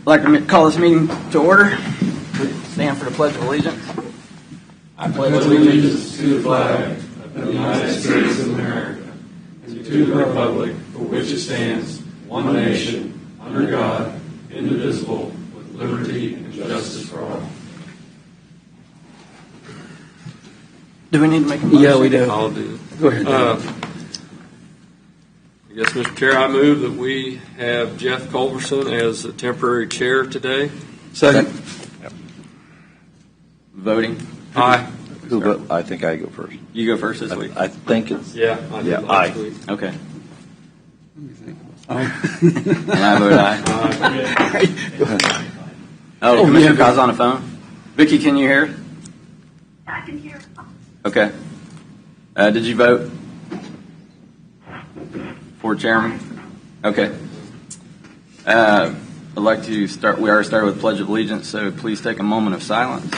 I'd like to call this meeting to order. Stand for the Pledge of Allegiance. I pledge allegiance to the flag of the United States of America and to the republic for which it stands, one nation, under God, indivisible, with liberty and justice for all. Do we need to make a motion? Yeah, we do. I'll do it. Go ahead. Yes, Mr. Chair, I move that we have Jeff Culbertson as the temporary chair today. Second. Voting. Aye. I think I go first. You go first this week. I think it's. Yeah, I did last week. Okay. Aye. And I vote aye. Aye. Oh, Commissioner KAAZ on the phone. Vicky, can you hear? I can hear. Okay. Did you vote for chairman? Okay. I'd like to start. We already started with Pledge of Allegiance, so please take a moment of silence.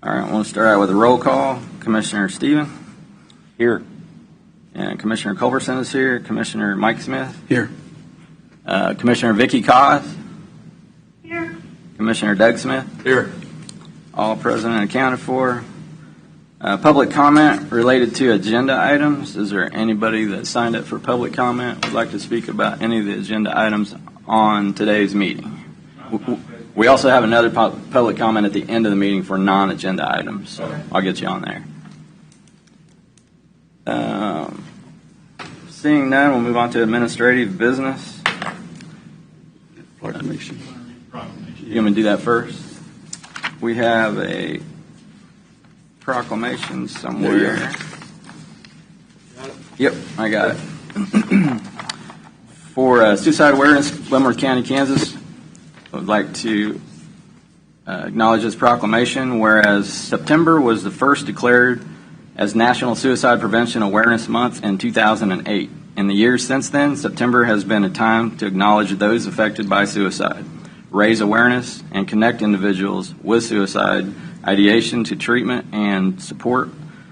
All right, I want to start out with a roll call. Commissioner STIEBEN. Here. And Commissioner Culbertson is here. Commissioner Mike Smith. Here. Commissioner VICKY KAAZ. Here. Commissioner Doug Smith. Here. All present and accounted for. Public comment related to agenda items. Is there anybody that signed up for public comment would like to speak about any of the agenda items on today's meeting? We also have another public comment at the end of the meeting for non-agenda items, so I'll get you on there. Seeing none, we'll move on to administrative business. Proclamation. You want me to do that first? We have a proclamation somewhere. Yep, I got it. For suicide awareness, Leavenworth County, Kansas, I would like to acknowledge this proclamation, whereas September was the first declared as National Suicide Prevention Awareness Month in 2008. In the years since then, September has been a time to acknowledge those affected by suicide, raise awareness, and connect individuals with suicide ideation to treatment and support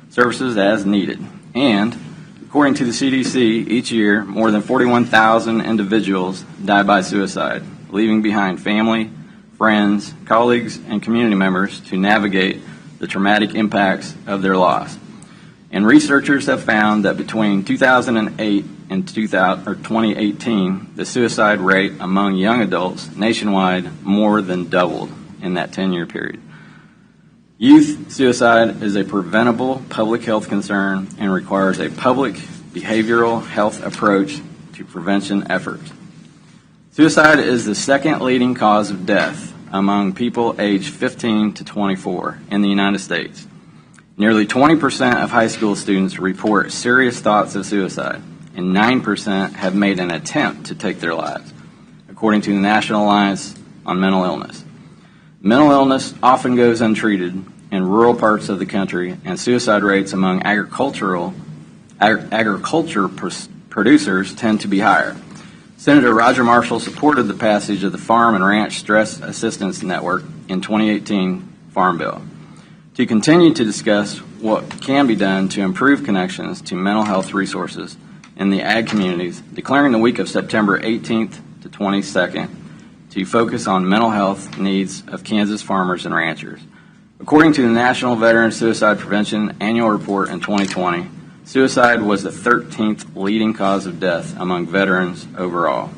services as needed. And, according to the CDC, each year, more than 41,000 individuals die by suicide, leaving behind family, friends, colleagues, and community members to navigate the traumatic impacts of their loss. And researchers have found that between 2008 and 2018, the suicide rate among young adults nationwide more than doubled in that 10-year period. Youth suicide is a preventable public health concern and requires a public behavioral health approach to prevention efforts. Suicide is the second leading cause of death among people aged 15 to 24 in the United States. Nearly 20% of high school students report serious thoughts of suicide, and 9% have made an attempt to take their lives, according to the National Alliance on Mental Illness. Mental illness often goes untreated in rural parts of the country, and suicide rates among agriculture producers tend to be higher. Senator Roger Marshall supported the passage of the Farm and Ranch Stress Assistance Network in 2018 Farm Bill to continue to discuss what can be done to improve connections to mental health resources in the ag communities, declaring the week of September 18th to 22nd to focus on mental health needs of Kansas farmers and ranchers. According to the National Veteran Suicide Prevention Annual Report in 2020, suicide was the 13th leading cause of death among veterans overall,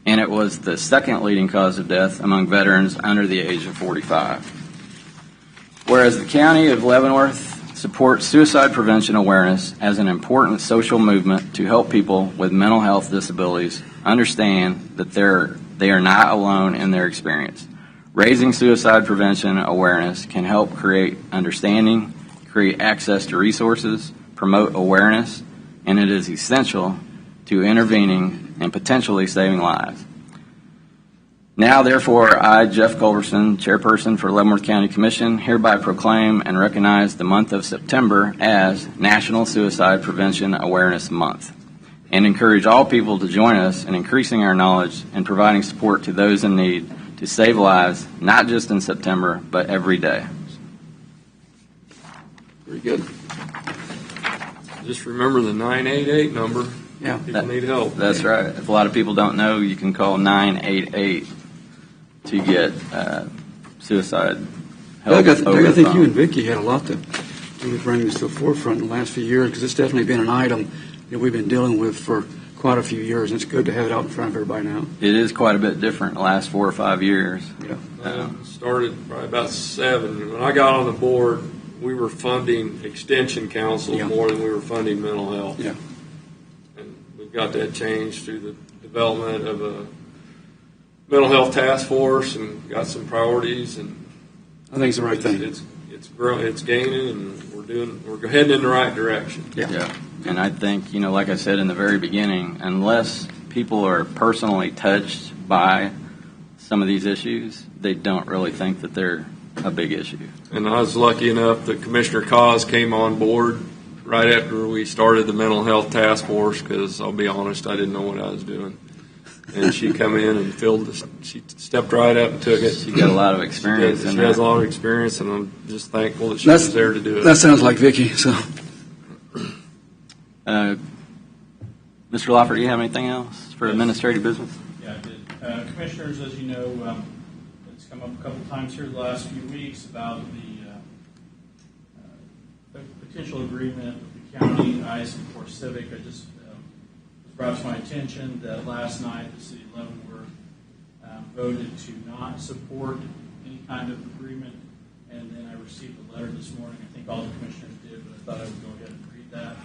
and it was the second leading cause of death among veterans under the age of 45. Whereas the County of Leavenworth supports suicide prevention awareness as an important social movement to help people with mental health disabilities understand that they are not alone in their experience. Raising suicide prevention awareness can help create understanding, create access to resources, promote awareness, and it is essential to intervening and potentially saving lives. Now, therefore, I, Jeff Culbertson, Chairperson for Leavenworth County Commission, hereby proclaim and recognize the month of September as National Suicide Prevention Awareness Month, and encourage all people to join us in increasing our knowledge and providing support to those in need to save lives, not just in September, but every day. Very good. Just remember the 988 number. Yeah. People need help. That's right. If a lot of people don't know, you can call 988 to get suicide help. Doug, over I the think you phone. and Vicki had a lot to do with bringing this to the forefront in the last few years, because it's definitely been an item that we've been dealing with for quite a few years, and it's good to have it out in front of everybody now. It is quite a bit different the last 4 or 5 years. Started probably about 7. When I got on the board, we were funding extension council Yeah. more than we were funding mental health. Yeah. And we've got that changed through the development of a mental health task force and got some priorities, and I think it's the right thing. it's growing, it's gaining, and we're heading in the right direction. Yeah. And I think, like I said in the very beginning, unless people are personally touched by some of these issues, they don't really think that they're a big issue. And I was lucky enough that Commissioner KAAZ came on board right after we started the mental health task force, because I'll be honest, I didn't know what I was doing. And she come in and she stepped right up and took it. She got a lot of experience She in has that. a lot of experience, and I'm just thankful that she was there to do it. That sounds like Vicki. So, Mr. Lawford, do you have anything else for administrative business? Yeah, I did. Commissioners, as you know, it's come up a couple times here the last few weeks about the potential agreement with the county, ICE, and Core Civic. I just was brought to my attention that last night the city of Leavenworth voted to not support any kind of agreement, and then I received a letter this morning. I think all the commissioners did, but I thought I would go ahead and read that.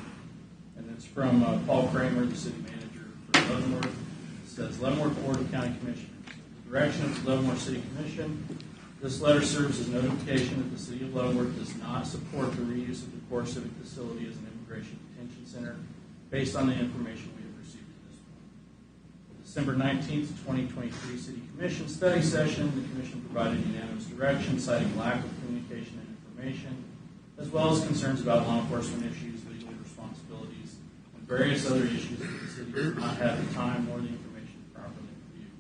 And it's from Paul Kramer, the city manager for Leavenworth. It says, Leavenworth Board of County Commissioners. At the direction of the Leavenworth City Commission, this letter serves as notification that the city of Leavenworth does not support the reuse of the Core Civic facility as an immigration detention center based on the information we have received at this point. December 19th, 2023 City Commission study session, the Commission provided unanimous direction citing lack of communication and information, as well as concerns about law enforcement issues, legal responsibilities, and various other issues that the city does not have the time or the information to properly review.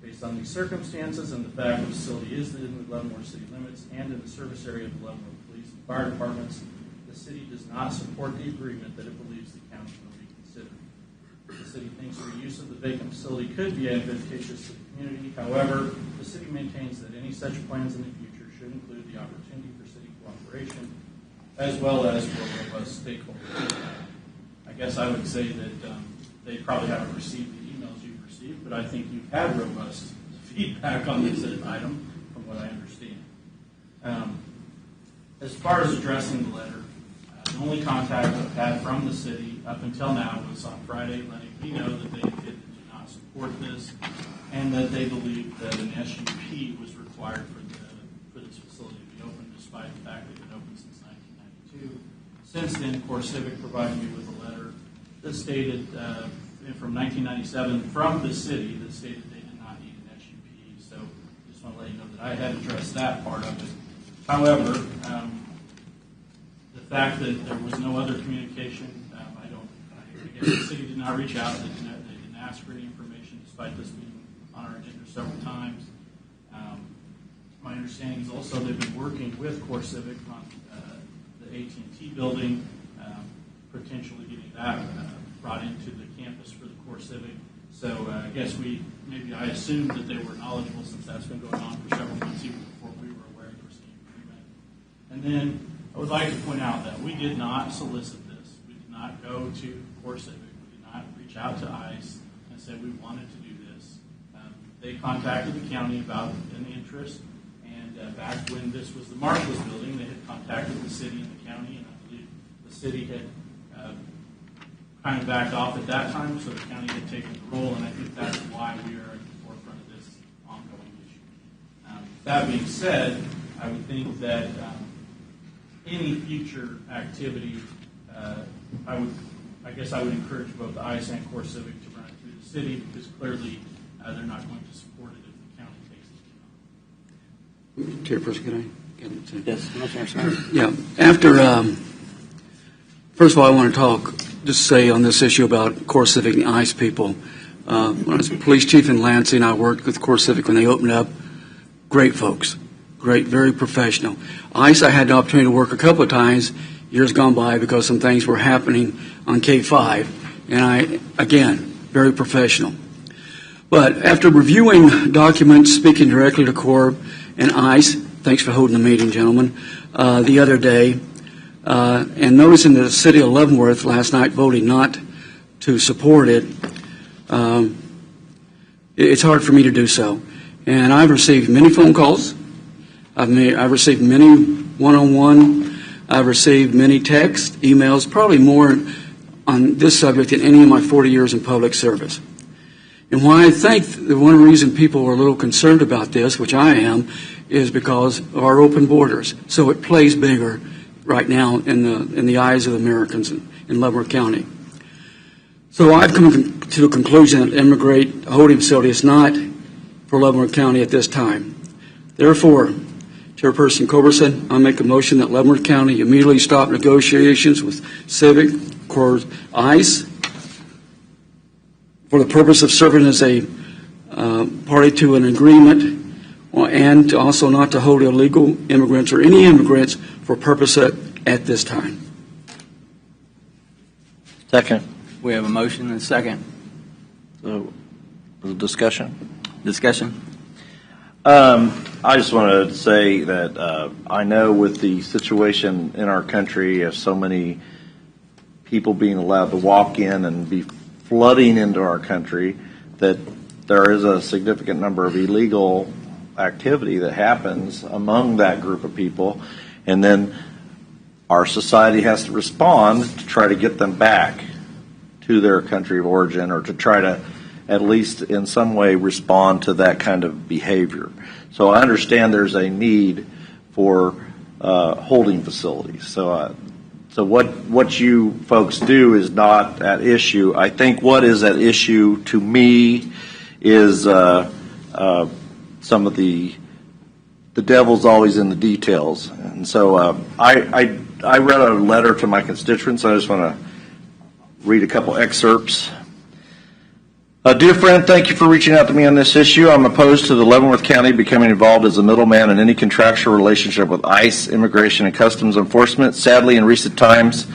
Based on these circumstances and the fact the facility is in the Leavenworth city limits and in the service area of the Leavenworth Police and Fire Departments, the city does not support the agreement that it believes the county will reconsider. The city thinks reuse of the vacant facility could be advantageous to the community. However, the city maintains that any such plans in the future should include the opportunity for city cooperation as well as for robust stakeholders. I guess I would say that they probably haven't received the emails you've received, but I think you've had robust feedback on this item, from what I understand. As far as addressing the letter, the only contact I've had from the city up until now was on Friday, letting me know that they did not support this and that they believe that an SUP was required for this facility to be open, despite the fact that it's been open since 1992. Since then, Core Civic provided me with a letter that stated, from 1997, from the city, that stated they did not need an SUP. So I just want to let you know that I had addressed that part of it. However, the fact that there was no other communication, I guess the city did not reach out. They didn't ask for any information, despite this being on our agenda several times. My understanding is also they've been working with Core Civic on the AT&T building, potentially getting that brought into the campus for the Core Civic. So I guess I assumed that they were knowledgeable, since that's been going on for several months, even before we were aware there was any agreement. And then I would like to point out that we did not solicit this. We did not go to Core Civic. We did not reach out to ICE and say we wanted to do this. They contacted the county about an interest, and back when this was the Marshall's building, they had contacted the city and the county, and I believe the city had kind of backed off at that time, so the county had taken the role, and I think that's why we are at the forefront of this ongoing issue. That being said, I would think that any future activity, I guess I would encourage both the ICE and Core Civic to run it through the city, because clearly they're not going to support it if the county takes it. Chairperson, can I get it? Yes, Commissioner Smith. Yeah. After, first of all, I want to just say on this issue about Core Civic and ICE people. When I was police chief in Lansing, I worked with CoreCivic when they opened up. Great folks. Great, very professional. ICE, I had the opportunity to work a couple of times, years gone by, because some things were happening on K5. And again, very professional. But after reviewing documents, speaking directly to Corp and ICE, thanks for holding the meeting, gentlemen, the other day, and noticing that the city of Leavenworth last night voted not to support it, it's hard for me to do so. And I've received many phone calls. I've received many one-on-one. I've received many texts, emails, probably more on this subject than any of my 40 years in public service. And why I think the one reason people are a little concerned about this, which I am, is because of our open borders. So it plays bigger right now in the eyes of Americans in Leavenworth County. So I've come to the conclusion that Immigrate Holding Facility is not for Leavenworth County at this time. Therefore, Chairperson Culbertson, I make a motion that Leavenworth County immediately stop negotiations with Civic, Corps, ICE, for the purpose of serving as a party to an agreement, and also not to hold illegal immigrants or any immigrants for purpose at this time. Second. We have a motion and a second. So, discussion. Discussion. I just want to say that I know with the situation in our country of so many people being allowed to walk in and be flooding into our country, that there is a significant number of illegal activity that happens among that group of people, and then our society has to respond to try to get them back to their country of origin, or to try to at least in some way respond to that kind of behavior. So I understand there's a need for holding facilities. So what you folks do is not at issue. I think what is at issue to me is some of the devil's always in the details. And so I read a letter to my constituents. I just want to read a couple excerpts. Dear friend, thank you for reaching out to me on this issue. I'm opposed to the Leavenworth County becoming involved as a middleman in any contractual relationship with ICE, Immigration and Customs Enforcement. Sadly, in recent times,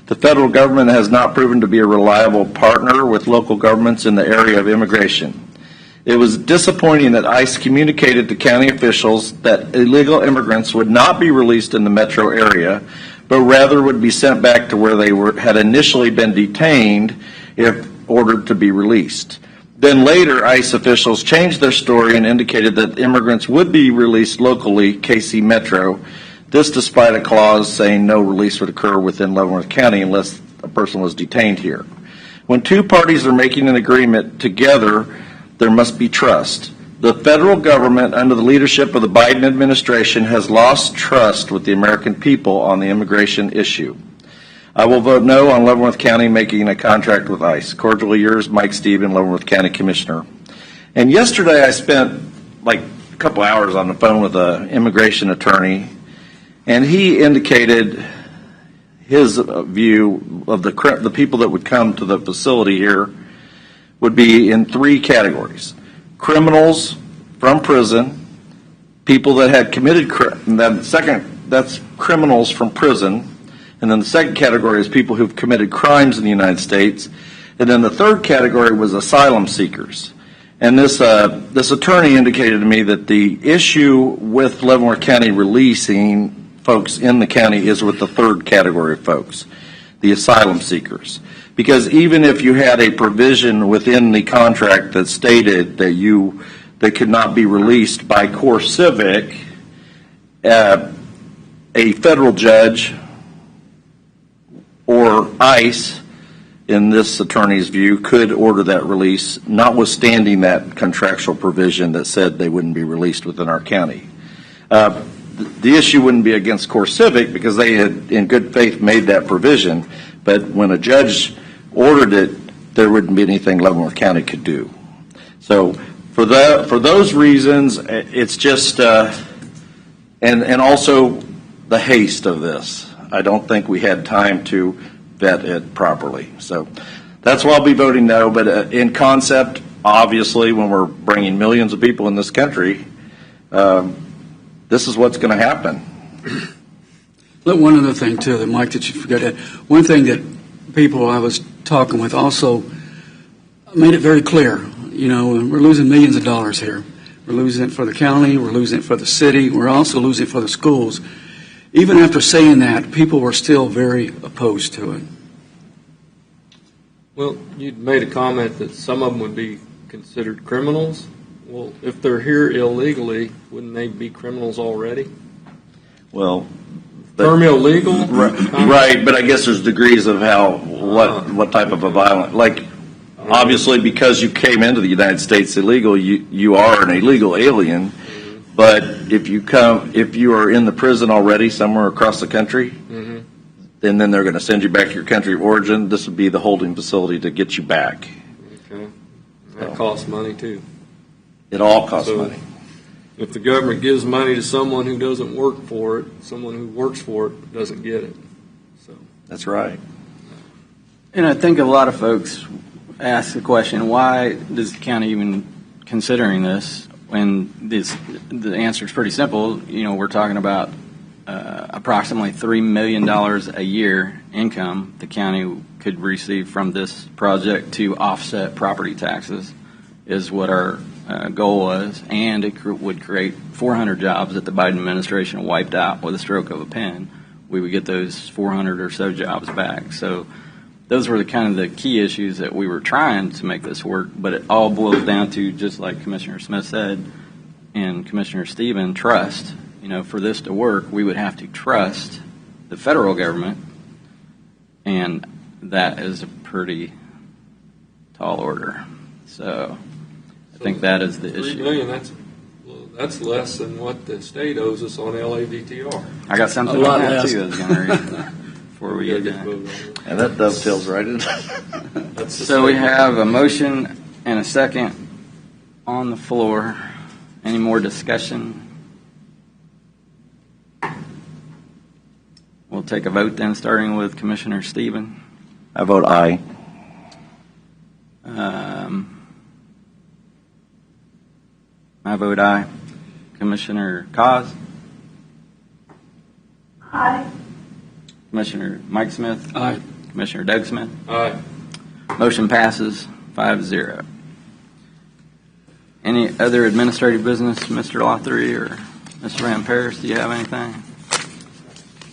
the federal government has not proven to be a reliable partner with local governments in the area of immigration. It was disappointing that ICE communicated to county officials that illegal immigrants would not be released in the metro area, but rather would be sent back to where they had initially been detained if ordered to be released. Then later, ICE officials changed their story and indicated that immigrants would be released locally, KC Metro, this despite a clause saying no release would occur within Leavenworth County unless a person was detained here. When two parties are making an agreement together, there must be trust. The federal government, under the leadership of the Biden administration, has lost trust with the American people on the immigration issue. I will vote no on Leavenworth County making a contract with ICE. Cordially yours, Mike STIEBEN, Leavenworth County Commissioner. And yesterday I spent like a couple hours on the phone with an immigration attorney, and he indicated his view of the people that would come to the facility here would be in three categories. Criminals from prison, people that had committed, that's criminals from prison. And then the second category is people who've committed crimes in the United States. And then the third category was asylum seekers. And this attorney indicated to me that the issue with Leavenworth County releasing folks in the county is with the third category of folks, the asylum seekers. Because even if you had a provision within the contract that stated that they could not be released by CoreCivic, a federal judge or ICE, in this attorney's view, could order that release, notwithstanding that contractual provision that said they wouldn't be released within our county. The issue wouldn't be against CoreCivic because they had, in good faith, made that provision. But when a judge ordered it, there wouldn't be anything Leavenworth County could do. So for those reasons, it's just, and also the haste of this. I don't think we had time to vet it properly. So That's why I'll be voting no, but in concept, obviously, when we're bringing millions of people in this country, this is what's going to happen. Look, one other thing, too, that Mike, that you forgot that. One thing that people I was talking with also made it very clear, you know, we're losing millions of dollars here. We're losing it for the county, we're losing it for the city, we're also losing it for the schools. Even after saying that, people were still very opposed to it. Well, you'd made a comment that some of them would be considered criminals. Well, if they're here illegally, wouldn't they be criminals already? Well, Term illegal? right, but I guess there's degrees of how, what type of a violent, like, obviously because you came into the United States illegal, you are an illegal alien, but if you are in the prison already somewhere across the country, and then they're going to send you back to your country of origin, this would be the holding facility to get you back. Okay. That costs money, too. It all costs So, money. If the government gives money to someone who doesn't work for it, someone who works for it doesn't get it. So That's right. And I think a lot of folks ask the question, why is the county even considering this? When the answer is pretty simple. You know, we're talking about approximately $3 million a year income the county could receive from this project to offset property taxes is what our goal was, and it would create 400 jobs that the Biden administration wiped out with a stroke of a pen. We would get those 400 or so jobs back. So those were the kind of the key issues that we were trying to make this work, but it all boils down to, just like Commissioner Smith said and Commissioner Stieben, trust. You know, for this to work, we would have to trust the federal government, and that is a pretty tall order. So I think that is the issue. $3 million, that's less than what the state owes us on LAVTR. I got something on that too I was going to read before we get done. And that dovetails right in. So we have a motion and a second on the floor. Any more discussion? We'll take a vote then, starting with Commissioner Stieben. I vote aye. I vote aye. Commissioner KAAZ? Aye. Commissioner Mike Smith? Aye. Commissioner Doug Smith? Aye. Motion passes 5-0. Any other administrative business, Mr. Lothery or Mr. Van Paris? Do you have anything?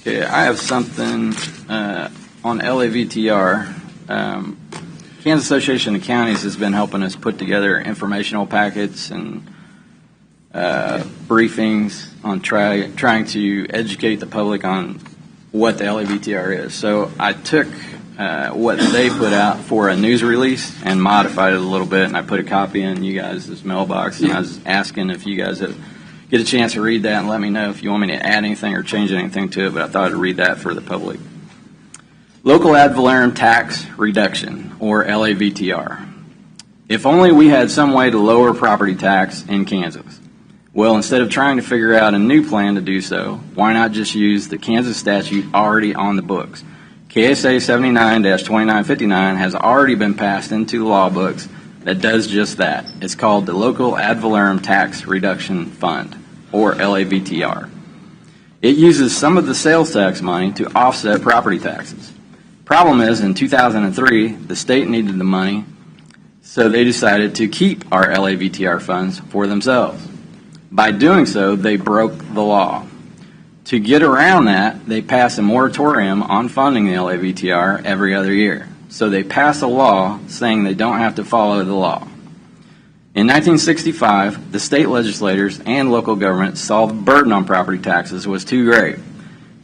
Okay, I have something on LAVTR. Kansas Association of Counties has been helping us put together informational packets and briefings on trying to educate the public on what the LAVTR is. So I took what they put out for a news release and modified it a little bit, and I put a copy in you guys' mailbox, and I was asking if you guys get a chance to read that and let me know if you want me to add anything or change anything to it, but I thought I'd read that for the public. Local ad valorem tax reduction, or LAVTR. If only we had some way to lower property tax in Kansas. Well, instead of trying to figure out a new plan to do so, why not just use the Kansas statute already on the books? KSA 79-2959 has already been passed into the law books that does just that. It's called the Local Ad Valorem Tax Reduction Fund, or LAVTR. It uses some of the sales tax money to offset property taxes. Problem is, in 2003, the state needed the money, so they decided to keep our LAVTR funds for themselves. By doing so, they broke the law. To get around that, they passed a moratorium on funding the LAVTR every other year. So they passed a law saying they don't have to follow the law. In 1965, the state legislators and local governments saw the burden on property taxes was too great.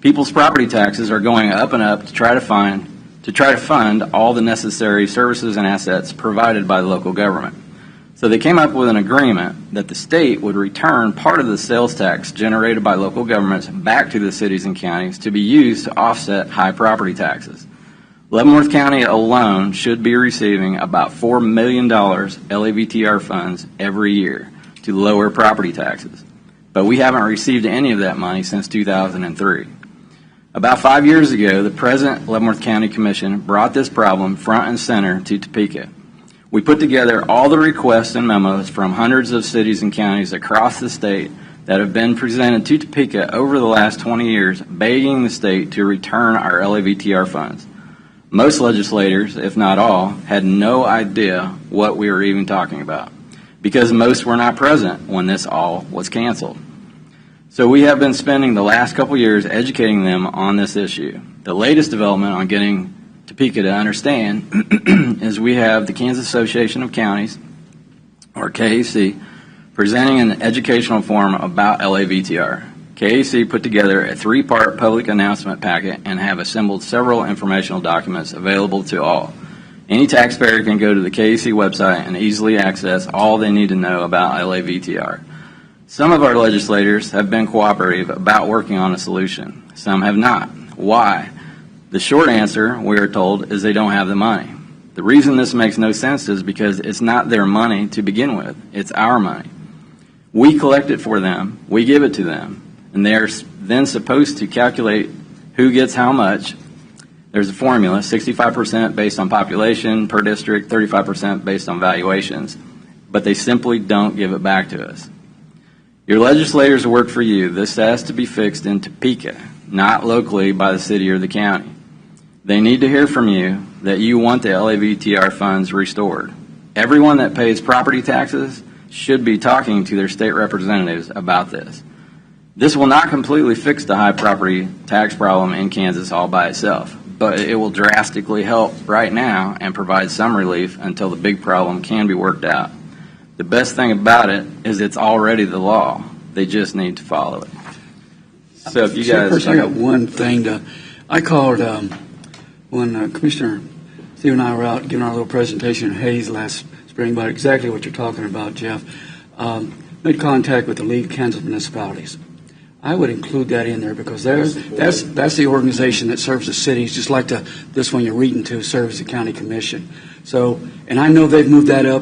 People's property taxes are going up and up to try to fund all the necessary services and assets provided by the local government. So they came up with an agreement that the state would return part of the sales tax generated by local governments back to the cities and counties to be used to offset high property taxes. Leavenworth County alone should be receiving about $4 million LAVTR funds every year to lower property taxes. But we haven't received any of that money since 2003. About 5 years ago, the present Leavenworth County Commission brought this problem front and center to Topeka. We put together all the requests and memos from hundreds of cities and counties across the state that have been presented to Topeka over the last 20 years, begging the state to return our LAVTR funds. Most legislators, if not all, had no idea what we were even talking about, because most were not present when this all was canceled. So we have been spending the last couple years educating them on this issue. The latest development on getting Topeka to understand is we have the Kansas Association of Counties, or KAAZ, presenting an educational forum about LAVTR. KAAZ put together a 3-part public announcement packet and have assembled several informational documents available to all. Any taxpayer can go to the KAAZ website and easily access all they need to know about LAVTR. Some of our legislators have been cooperative about working on a solution. Some have not. Why? The short answer, we are told, is they don't have the money. The reason this makes no sense is because it's not their money to begin with. It's our money. We collect it for them, we give it to them, and they are then supposed to calculate who gets how much. There's a formula, 65% based on population per district, 35% based on valuations, but they simply don't give it back to us. Your legislators work for you. This has to be fixed in Topeka, not locally by the city or the county. They need to hear from you that you want the LAVTR funds restored. Everyone that pays property taxes should be talking to their state representatives about this. This will not completely fix the high property tax problem in Kansas all by itself, but it will drastically help right now and provide some relief until the big problem can be worked out. The best thing about it is it's already the law. They just need to follow it. So if you guys... I got one thing. I called when Commissioner Steve and I were out giving our little presentation in Hayes last spring about exactly what you're talking about, Jeff. Made contact with the League of Kansas Municipalities. I would include that in there because that's the organization that serves the cities, just like this one you're reading to serves the county commission. So, and I know they've moved that up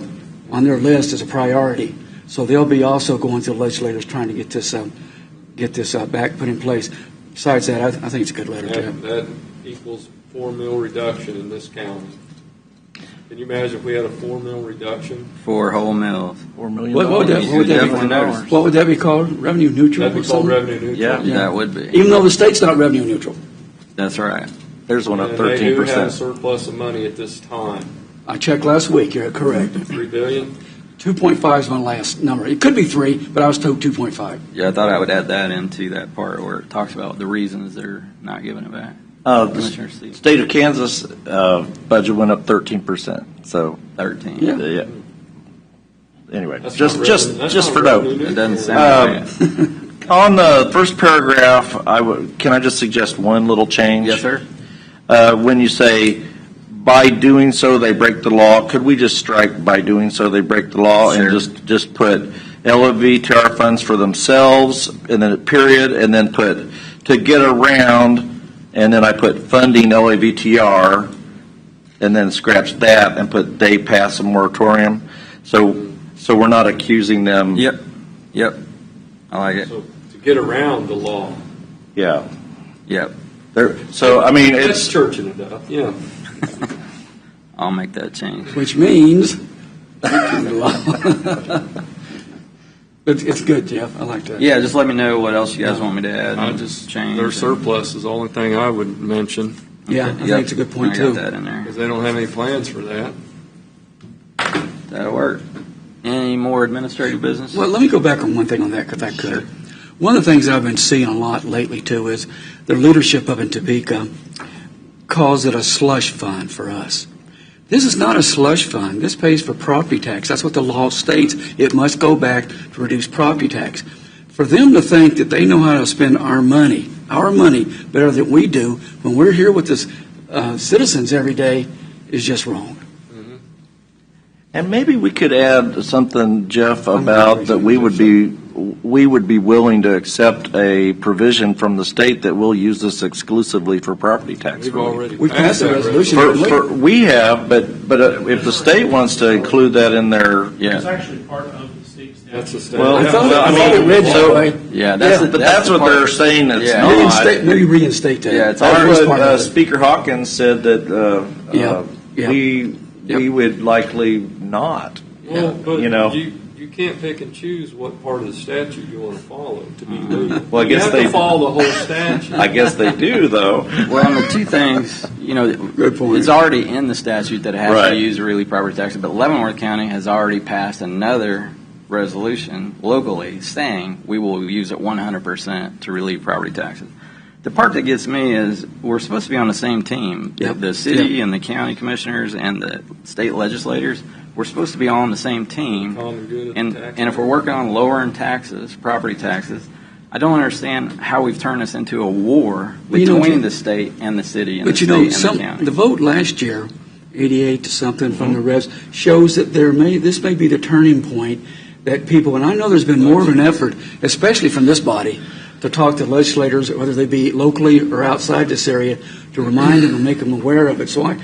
on their list as a priority. So they'll be also going to the legislators trying to get this back put in place. Besides that, I think it's a good letter. That equals 4 mil reduction in this county. Can you imagine if we had a 4 mil reduction? 4 whole mills. $4 million. What would that be called? Revenue neutral? That'd be called revenue neutral. Yeah, that would be. Even though the state's not revenue neutral. That's right. There's one up And they do have a 13%. surplus of money at this time. I checked last week. You're correct. $3 billion. 2.5 is my last number. It could be 3, but I was told 2.5. Yeah, I thought I would add that into that part where it talks about the reasons they're not giving it back. The state of Kansas budget went up 13%. So 13. Yeah. Anyway, That's just not for revenue note. It doesn't sound right. On the first paragraph, can I just suggest one little change? Yes, sir. When you say, by doing so they break the law, could we just strike by doing so they break the law Sure. and just put LAVTR funds for themselves, and then a period, and then put to get around, and then I put funding LAVTR, and then scratch that and put they pass a moratorium. So we're not accusing them. Yep. I like it. So to get around the law. Yeah. Yep. So I mean, That's it's churching it up. Yeah. I'll make that change. Which means, it's good, Jeff. I like that. Yeah, just let me know what else you guys want me to add. I and just change. their surplus is the only thing I would mention Yeah, I Yep. think it's a good point, I too. got that in there. because they don't have any plans for that. That'll work. Any more administrative business? Well, let me go back on one thing on that, if I could. Sure. One of the things I've been seeing a lot lately, too, is the leadership up in Topeka calls it a slush fund for us. This is not a slush fund. This pays for property tax. That's what the law states. It must go back to reduce property tax. For them to think that they know how to spend our money better than we do when we're here with the citizens every day is just wrong. and maybe we could add something, Jeff, about that we would be willing to accept a provision from the state that we'll use this exclusively for property tax We've relief. already We passed a that resolution. We have, but if the state wants to include that in their, Yeah. It's actually part of the state statute. That's the state. Well, I thought I it read that way. Yeah, But that's the what part- they're saying it's Yeah. not. Maybe reinstate that. Yeah, it's That already was That's part what of it. Speaker Hawkins said that Yeah. we Yep. would likely not. Well, but You know. you can't pick and choose what part of the statute you want to follow to be legal. Well, I guess you have they- to follow the whole statute. I guess they do, though. Well, and the two things, Good point. it's already in the statute that it has Right. to use relief property taxes, but Leavenworth County has already passed another resolution locally saying we will use it 100% to relieve property taxes. The part that gets me is we're supposed to be on the same team. Yep. The city Yep. and the county commissioners and the state legislators, we're supposed to be all on the same team. Common good of the And taxpayer. if we're working on lowering taxes, property taxes, I don't understand how we've turned this into a war Well, between the state and the city and But the you state know, and the county. the vote last year, 88 to something from the revs, shows that this may be the turning point that people, and I know there's been more of an effort, especially from this body, to talk to legislators, whether they be locally or outside this area, to remind them and make them aware of it. So and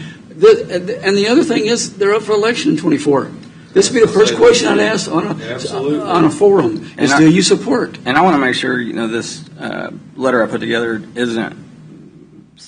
the other thing is, they're up for election in 24. This would be the first question I'd ask Absolutely. on a forum, is And do you support? And I want to make sure, this letter I put together isn't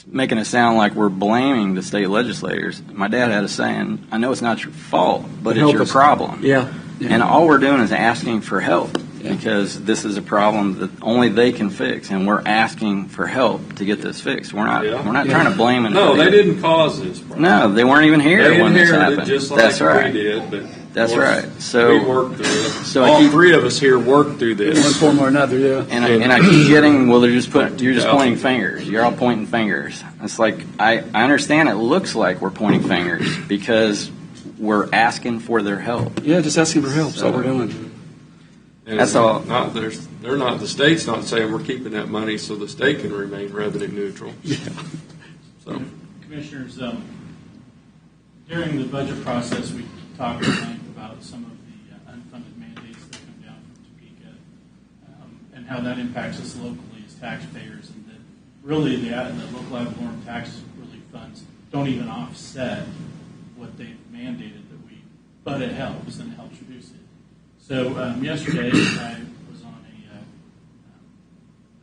making it sound like we're blaming the state legislators. My dad had a saying, I know it's not your fault, but Help it's your us. problem. Yeah. And all we're doing is asking for help because this is a problem that only they can fix, and we're asking for help to get this fixed. We're not Yeah. trying to blame No, anybody. they didn't cause this problem. No, they weren't even here They when this inherited happened. it just like That's right. we did. But That's of course, right. So- we worked through it. so I all keep- three of us here worked through One this. form or another, yeah. And I keep getting, well, you're just pointing fingers. You're all pointing fingers. It's like, I understand it looks like we're pointing fingers because we're asking for their help. Yeah, just asking for help, that's all we're doing. And That's all. They're not. The state's not saying we're keeping that money so the state can remain revenue neutral. So Commissioners, during the budget process, we talked at length about some of the unfunded mandates that come down from Topeka and how that impacts us locally as taxpayers, and that really the local ad valorem tax relief funds don't even offset what they've mandated but it helps and it helps reduce it. So yesterday I was on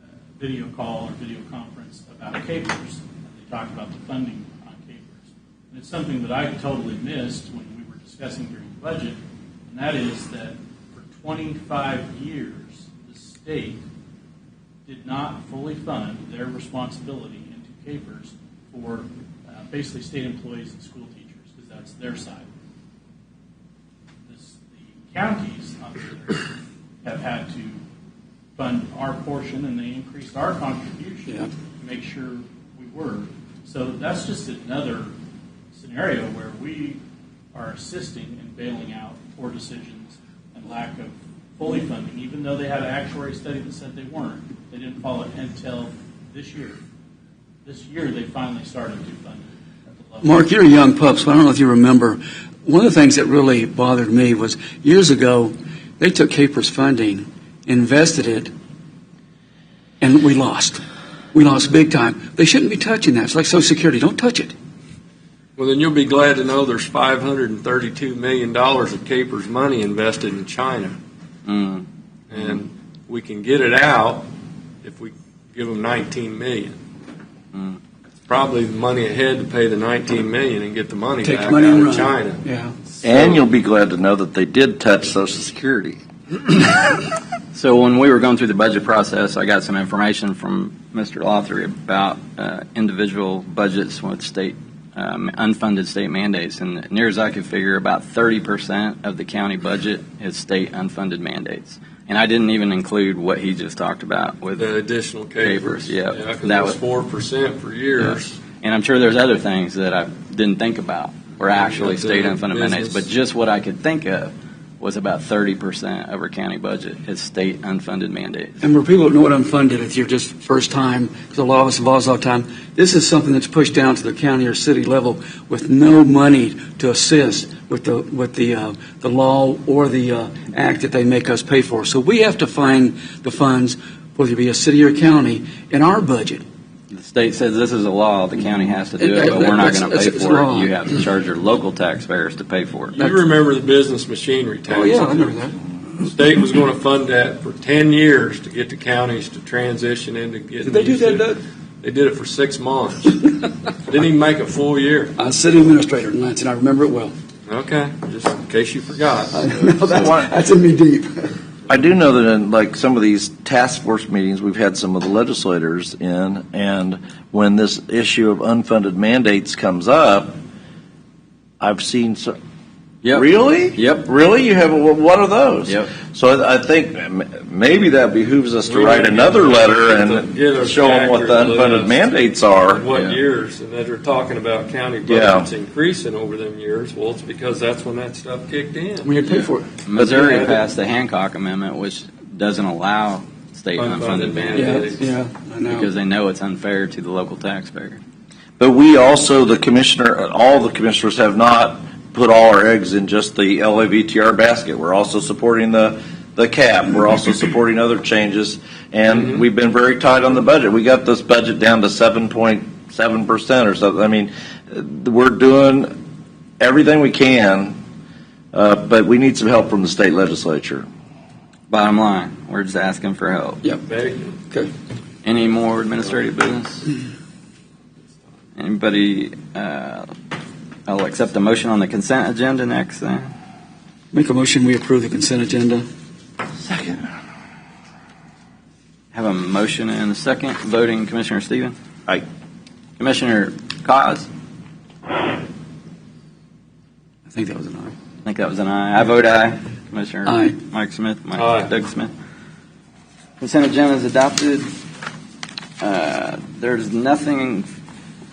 a video call or video conference about KAAZ, and they talked about the funding on KAAZ. And it's something that I totally missed when we were discussing during the budget, and that is that for 25 years, the state did not fully fund their responsibility into KAAZ for basically state employees and school teachers, because that's their side. The counties, on the other hand, have had to fund our portion, and they increased our contribution to make sure we were. So that's just another scenario where we are assisting in bailing out poor decisions and lack of fully funding, even though they had an actuary study that said they weren't. They didn't follow it until this year. This year they finally started to fund it at the level. Mark, you're a young pup, so I don't know if you remember. One of the things that really bothered me was years ago, they took KAAZ funding, invested it, and we lost. We lost big time. They shouldn't be touching that. It's like Social Security. Don't touch it. Well, then you'll be glad to know there's $532 million of KAAZ money invested in China. Mm. And we can get it out if we give them $19 million. It's probably the money ahead to pay the $19 million and get the money Take back money out and of run. China. Yeah. And you'll be glad to know that they did touch Social Security. So when we were going through the budget process, I got some information from Mr. Lothry about individual budgets with state unfunded state mandates, and near as I could figure, about 30% of the county budget is state unfunded mandates. And I didn't even include what he just talked about with The additional KAAZ. yeah. Yeah, 'cause That it was was 4% for years. And I'm sure there's other things that I didn't think about were actually got the state unfunded mandates, business. but just what I could think of was about 30% of our county budget is state unfunded mandates. And for people who know what unfunded, if you're just first time, because a lot of us involves all the time, this is something that's pushed down to the county or city level with no money to assist with the law or the act that they make us pay for. So we have to find the funds, whether it be a city or county, in our budget. The state says this is a law, the county has to do it, but we're not going to pay It's for law. it. You have to charge your local taxpayers to pay for it. You remember the business machinery tax? Oh, yeah, I remember that. The state was going to fund that for 10 years to get the counties to transition into getting. Did they do that, Doug? They did it for 6 months. Didn't even make a full year. I was city administrator in Lansing. I remember it well. Okay, just in case you forgot. That's in me deep. I do know that in like some of these task force meetings, we've had some of the legislators in, and when this issue of unfunded mandates comes up, I've seen some. Yep. Really? Yep. Really? You have one of those? Yep. So I think maybe that behooves us to We write need to another get letter the- and get a show them what the accurate unfunded list. mandates are. What Yeah. years, and that they're talking about county budgets increasing over them years. Well, it's because that's when that stuff kicked in. We had to pay for it. Missouri Yeah. passed the Hancock Amendment, which doesn't allow state Unfunded unfunded mandates. mandates Yeah, I know. because they know it's unfair to the local taxpayer. But we also, all the commissioners have not put all our eggs in just the LAVTR basket. We're also supporting the cap. We're also supporting other changes, and we've been very tight on the budget. We got this budget down to 7.7% or something. I mean, we're doing everything we can, but we need some help from the state legislature. Bottom line, we're just asking for help. Yep. Begging. Okay. Any more administrative business? Anybody? I'll accept a motion on the consent agenda next then. Make a motion, we approve the consent agenda. Second. Have a motion and a second. Voting, Commissioner Stephen? Aye. Commissioner KAAZ? I think that was an aye. I think that was an aye. I vote aye. Commissioner Aye. Mike Smith? Aye. Doug Smith? Consent agenda is adopted. There's nothing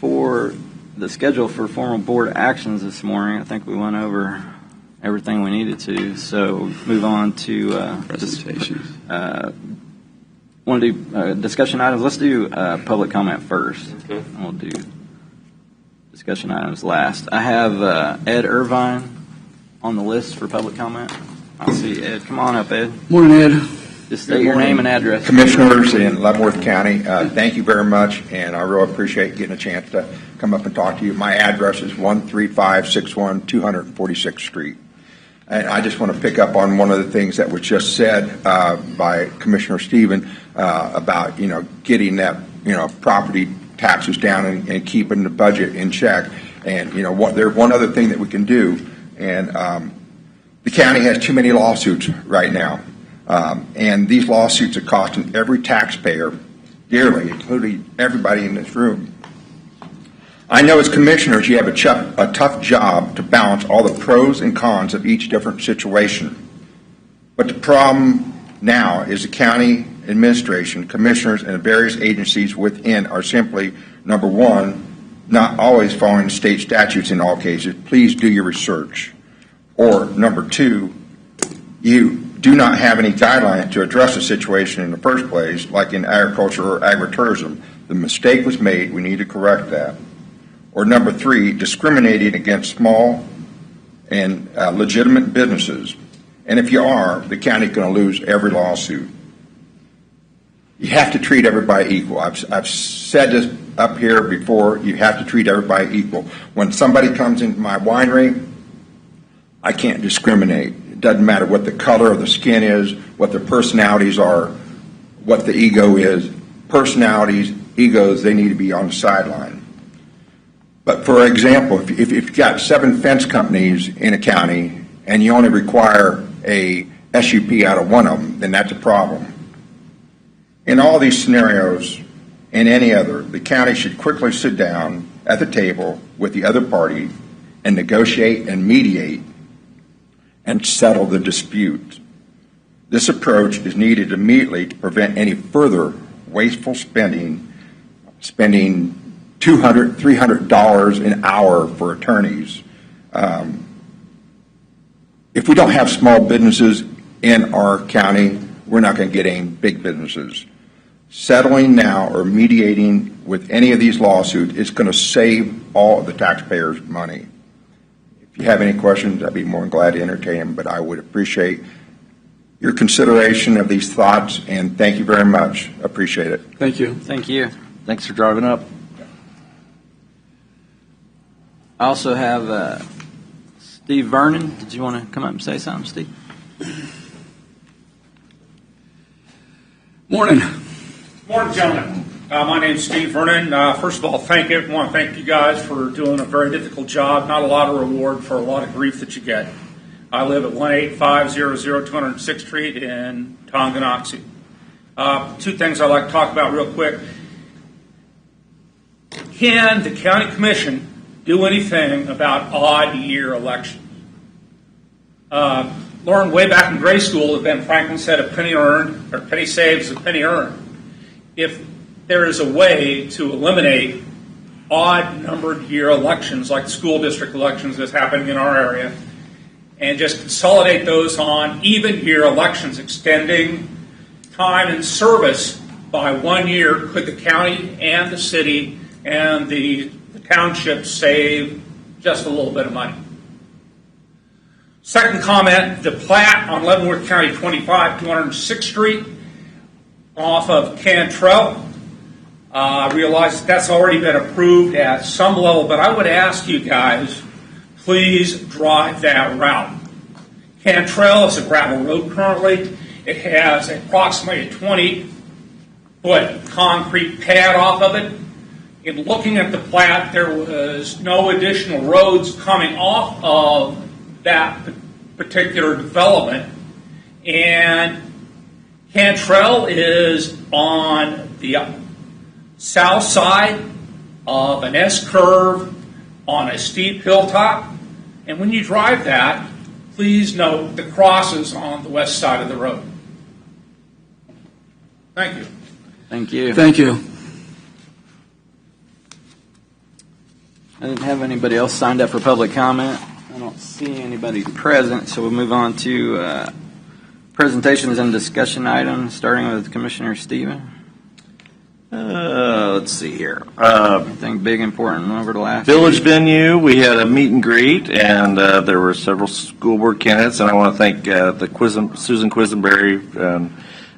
for the schedule for formal board actions this morning. I think we went over everything we needed to. So move on to Presentations. want to do discussion items. Let's do public comment first. Okay. And we'll do discussion items last. I have Ed Irvine on the list for public comment. I see Ed. Come on up, Ed. Morning, Ed. Just state your name and address. Commissioners in Leavenworth County, thank you very much, and I really appreciate getting a chance to come up and talk to you. My address is 13561 246th Street. And I just want to pick up on one of the things that was just said by Commissioner Stephen about, getting that, property taxes down and keeping the budget in check. And, there's one other thing that we can do, and the county has too many lawsuits right now. And these lawsuits are costing every taxpayer dearly, including everybody in this room. I know as commissioners you have a tough job to balance all the pros and cons of each different situation. But the problem now is the county administration, commissioners, and the various agencies within are simply, number one, not always following state statutes in all cases. Please do your research. Or number two, you do not have any guidelines to address the situation in the first place, like in agriculture or agritourism. The mistake was made. We need to correct that. Or number three, discriminating against small and legitimate businesses. And if you are, the county's going to lose every lawsuit. You have to treat everybody equal. I've said this up here before. You have to treat everybody equal. When somebody comes into my winery, I can't discriminate. It doesn't matter what the color of the skin is, what their personalities are, what the ego is. Personalities, egos, they need to be on the sideline. But for example, if you've got 7 fence companies in a county and you only require a SUP out of one of them, then that's a problem. In all these scenarios and any other, the county should quickly sit down at the table with the other party and negotiate and mediate and settle the dispute. This approach is needed immediately to prevent any further wasteful spending $200, $300 an hour for attorneys. If we don't have small businesses in our county, we're not going to get any big businesses. Settling now or mediating with any of these lawsuits is going to save all of the taxpayers money. If you have any questions, I'd be more than glad to entertain them, but I would appreciate your consideration of these thoughts, and thank you very much. Appreciate it. Thank you. Thank you. Thanks for driving up. I also have Steve Vernon. Did you want to come up and say something, Steve? Morning. Morning, gentlemen. My name's Steve Vernon. First of all, I want to thank you guys for doing a very difficult job. Not a lot of reward for a lot of grief that you get. I live at 18500 206th Street in Tonganoxie. Two things I'd like to talk about real quick. Can the county commission do anything about odd-year elections? Learned way back in grade school that Ben Franklin said a penny earned, or penny saved is a penny earned. If there is a way to eliminate odd-numbered year elections, like school district elections that's happening in our area, and just consolidate those on even-year elections, extending time and service by 1 year, could the county and the city and the township save just a little bit of money? Second comment, the plat on Leavenworth County 25, 206th Street, off of Cantrell. I realize that's already been approved at some level, but I would ask you guys, please drive that route. Cantrell is a gravel road currently. It has approximately a 20-foot concrete pad off of it. In looking at the plat, there was no additional roads coming off of that particular development. And Cantrell is on the south side of an S-curve on a steep hilltop. And when you drive that, please note the crosses on the west side of the road. Thank you. Thank you. Thank you. I didn't have anybody else signed up for public comment. I don't see anybody present, so we'll move on to presentations and discussion items, starting with Commissioner Stieben. Let's see here. Anything big, important over the last Village week? venue, we had a meet and greet, and there were several school board candidates, and I want to thank Susan Quisenberry and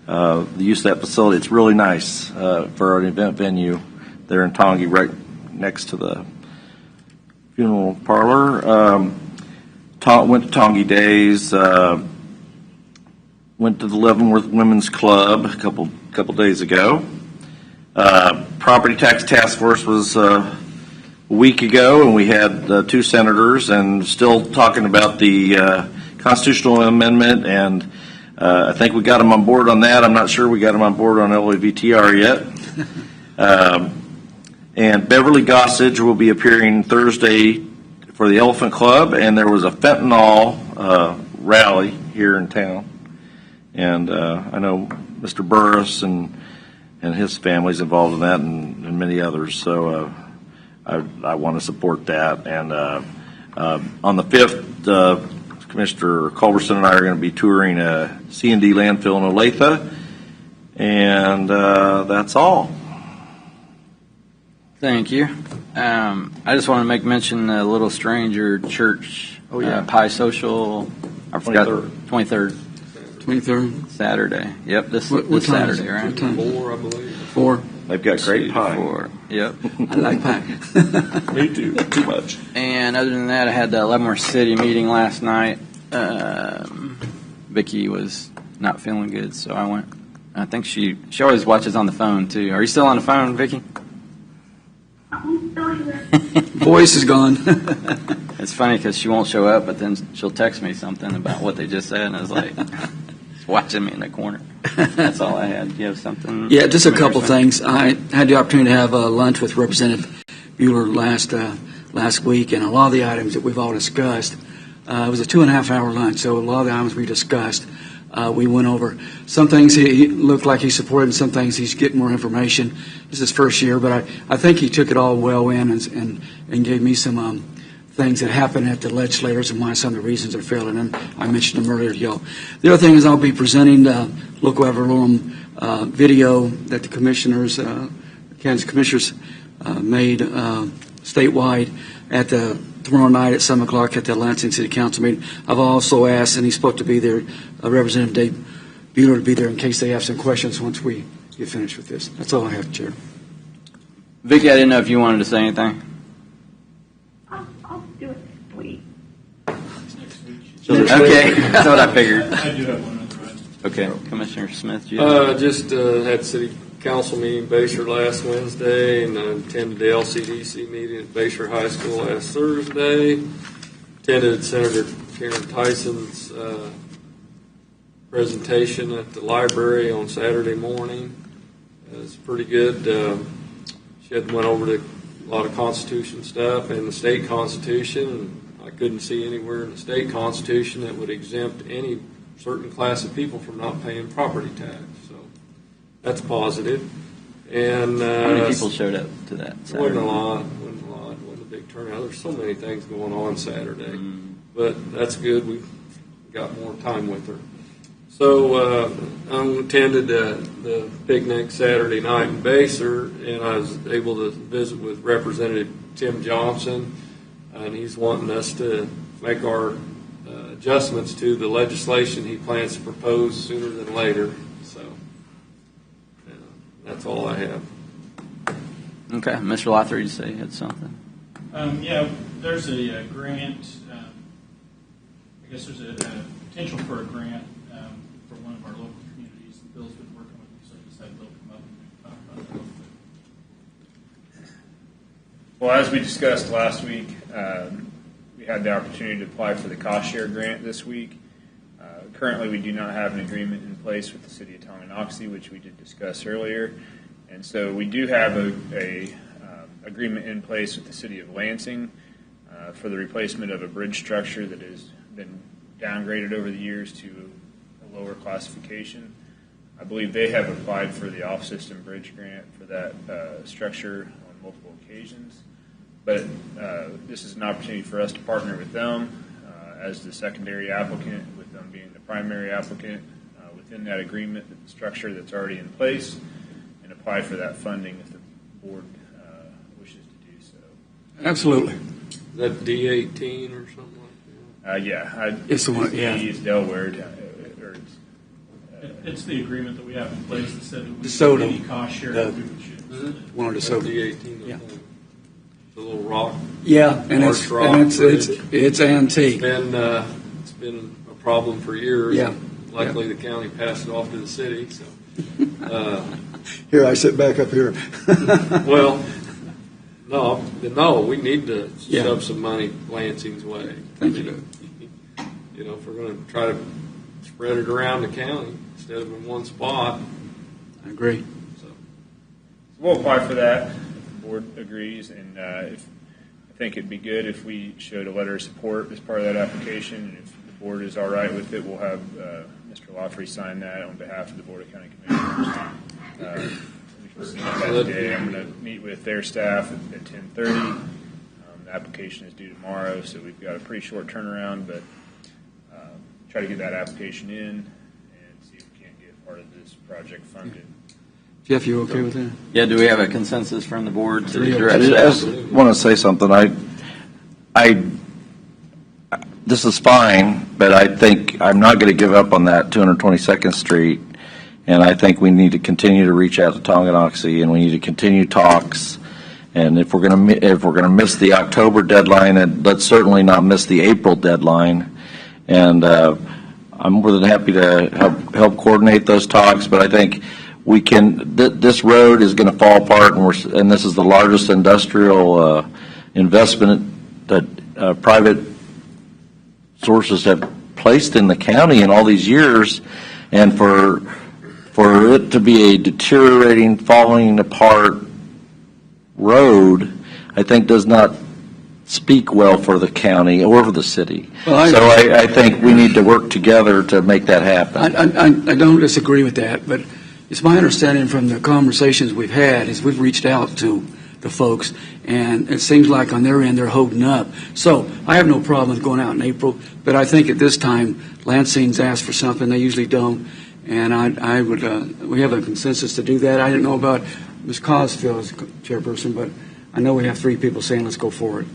the use of that facility. It's really nice for an event venue there in Tongi, right next to the funeral parlor. Went to Tongi Days, went to the Leavenworth Women's Club a couple days ago. Property tax task force was a week ago, and we had two senators, and still talking about the constitutional amendment, and I think we got them on board on that. I'm not sure we got them on board on LAVTR yet. And Beverly Gossage will be appearing Thursday for the Elephant Club, and there was a fentanyl rally here in town. And I know Mr. Burris and his family's involved in that, and many others. So I want to support that. And on the 5th, Commissioner Culbertson and I are going to be touring a C&D landfill in Olathe. And that's all. Thank you. I just want to make mention the Little Stranger Church Pie Social. I forgot 23rd. 23rd. Saturday. Yep, this What time Saturday, right? What time? 4, I believe. 4. They've got great pie. 4. Yep. I like pie. Me too. Too much. And other than that, I had the Leavenworth City meeting last night. Vicky was not feeling good, so I went. I think she always watches on the phone too. Are you still on the phone, Vicky? I'm still here. Voice is gone. It's funny because she won't show up, but then she'll text me something about what they just said, and I was like, she's watching me in the corner. That's all I had. Do you have something? Yeah, just a couple things. I had the opportunity to have lunch with Representative Bueller last week, and a lot of the items that we've all discussed. It was a 2.5-hour lunch, so a lot of the items we discussed, we went over. Some things he looked like he supported, and some things he's getting more information. This is his first year, but I think he took it all well in and gave me some things that happened at the legislators and why some of the reasons are failing. And I mentioned them earlier to y'all. The other thing is I'll be presenting the local Everlum video that the commissioners, Kansas commissioners, made statewide at the tomorrow night at 7 o'clock at the Lansing City Council meeting. I've also asked, and he's supposed to be there, Representative Dave Bueller to be there in case they have some questions once we get finished with this. That's all I have, Chair. Vicky, I didn't know if you wanted to say anything. I'll do it this week. Okay, that's what I figured. I do have one other item. Okay, Commissioner Smith, do you have Just had city council meeting in Bayshore last Wednesday, and I attended the LCDC meeting at Bayshore High School last Thursday. Attended Senator Karen Tyson's presentation at the library on Saturday morning. It was pretty good. She had went over a lot of Constitution stuff and the state Constitution, and I couldn't see anywhere in the state Constitution that would exempt any certain class of people from not paying property tax. So that's positive. And how many people showed up to that Saturday? Wasn't a lot. Wasn't a big turnout. There's so many things going on Saturday, but that's good. We got more time with her. So I attended the picnic Saturday night in Baser, and I was able to visit with Representative Tim Johnson, and he's wanting us to make our adjustments to the legislation he plans to propose sooner than later. So that's all I have. Okay, Mr. Lothar, you say you had something? Yeah, there's a grant. I guess there's a potential for a grant for one of our local communities. Bill's been working with me, so I just had Bill come up and talk about that a little bit. Well, as we discussed last week, we had the opportunity to apply for the cost share grant this week. Currently, we do not have an agreement in place with the city of Tonganoxie, which we did discuss earlier. And so we do have a agreement in place with the city of Lansing for the replacement of a bridge structure that has been downgraded over the years to a lower classification. I believe they have applied for the off-system bridge grant for that structure on multiple occasions. But this is an opportunity for us to partner with them as the secondary applicant, with them being the primary applicant within that agreement, the structure that's already in place, and apply for that funding if the board wishes to do so. Absolutely. Is that D18 or something like Yeah, It's the one, yeah. It's Delaware. It's the agreement that we have in place that said that we DeSoto. would any cost share that we would share. that? One of the so. D18. Yeah. The little rock. Yeah, and Large it's rock it's antique. It's been a problem for years. Yeah. Luckily, the county passed it off to the city. So, Here, I sit back up here. well, no, we need to Yeah. shove some money Lansing's way. Thank you. You know, if we're going to try to spread it around the county instead of in one spot. I agree. So, We'll apply for that if the board agrees, and if I think it'd be good if we showed a letter of support as part of that application, and if the board is all right with it, we'll have Mr. Lawfrey sign that on behalf of the Board of County Commissioners. We can see that day. I'm going to meet with their staff at 10:30. The application is due tomorrow, so we've got a pretty short turnaround, but try to get that application in and see if we can't get part of this project funded. Jeff, you okay with that? Yeah, do we have a consensus from the board to Yeah. direct I that? just want to say something. This is fine, but I think I'm not going to give up on that 222nd Street, and I think we need to continue to reach out to Tonganoxie, and we need to continue talks. And if we're going to miss the October deadline, and let's certainly not miss the April deadline. And I'm more than happy to help coordinate those talks. But I think we can. This road is going to fall apart, and this is the largest industrial investment that private sources have placed in the county in all these years, and for it to be a deteriorating, falling apart road, I think does not speak well for the county or for the city. Well, so I think we need to work together to make that happen. I don't disagree with that, but it's my understanding from the conversations we've had is we've reached out to the folks, and it seems like on their end they're holding up. So I have no problem with going out in April, but I think at this time Lansing's asked for something they usually don't, and I would we have a consensus to do that. I didn't know about Ms. Cosfield as chairperson, but I know we have 3 people saying let's go forward.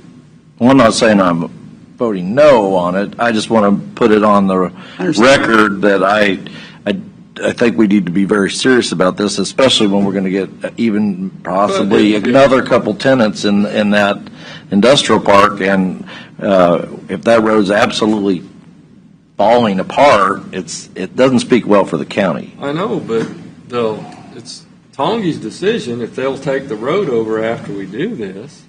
Well, I'm not saying I'm voting no on it. I just want to put it on the record that I think we need to be very serious about this, especially when we're going to get even possibly another couple tenants in that industrial park. And if that road's absolutely falling apart, it doesn't speak well for the county. I know, but it's Tongi's decision if they'll take the road over after we do this.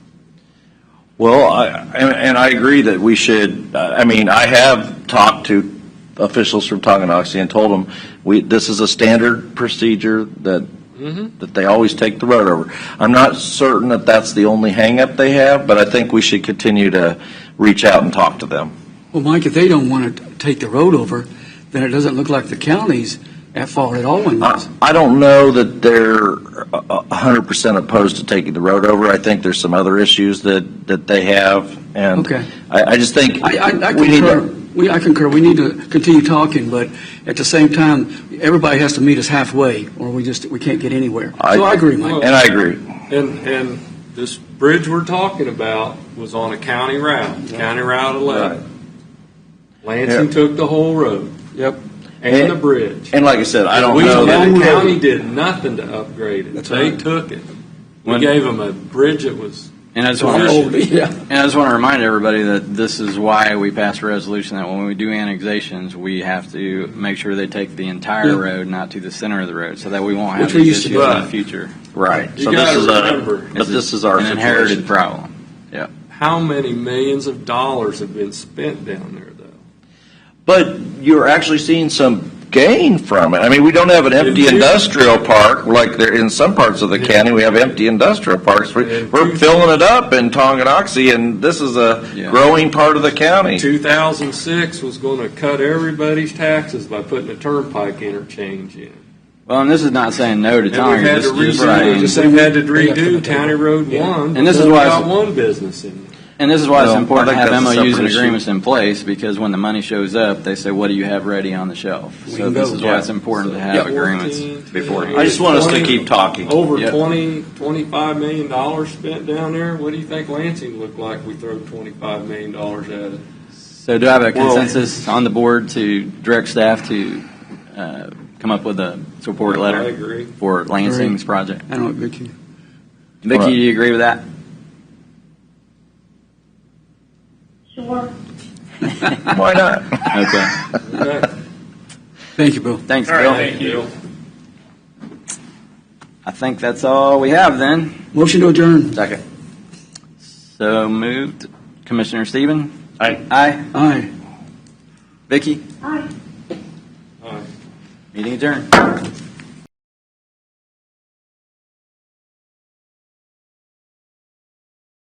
Well, I agree that we should. I have talked to officials from Tonganoxie and told them this is a standard procedure that they always take the road over. I'm not certain that that's the only hang-up they have, but I think we should continue to reach out and talk to them. Well, Mike, if they don't want to take the road over, then it doesn't look like the county's at fault at all in this. I don't know that they're 100% opposed to taking the road over. I think there's some other issues that they have, and Okay. I just think I we need concur. to. I concur. We need to continue talking, but at the same time, everybody has to meet us halfway, or we can't get anywhere. So I agree, Mike. And I agree. And this bridge we're talking about was on a county route, County Route 11. Lansing took the whole road. Yep. And the bridge. And like I said, I don't We know that the county did nothing to upgrade it. That's They right. took it. We gave them a bridge that was. And I just want to remind everybody that this is why we passed a resolution that when we do annexations, we have to make sure they take the entire road, not to the center of the road, so that we won't have Which we these used to issues do. in the future. Right. You So gotta this remember, this is our an situation. inherited problem. Yeah. How many millions of dollars have been spent down there, though? But you're actually seeing some gain from it. I mean, we don't have an empty Indeed. industrial park like there in some parts of the county. We have empty industrial parks. We're filling it up in Tonganoxie, and this is a growing part of the county. 2006 was going to cut everybody's taxes by putting a turnpike interchange in. Well, and this is not saying no to And we Tonga. had to This is redo, just we had to redo County Road 1. And this is before we why got it's- one business in there. And this is why it's Well, important I to think have that's a MOUs and separate issue. agreements in place, because when the money shows up, they say, what do you have ready on the shelf? So can this go. is why it's important to have agreements 14, beforehand. I just want us to keep talking. Over Yep. $25 million spent down there. What do you think Lansing looked like we throw $25 million at it? So do I have a consensus on the board to direct staff to come up with a support I letter agree. for Lansing's project? I don't agree with you. Vicki, do you agree with that? Sure. Why not? Okay. Okay. Thank you, Bill. Thanks, All Bill. right, thank you. I think that's all we have then. Motion to adjourn. Second. So moved. Commissioner Stephen? Aye. Aye. Aye. Vicki? Aye. All right. Meeting adjourned.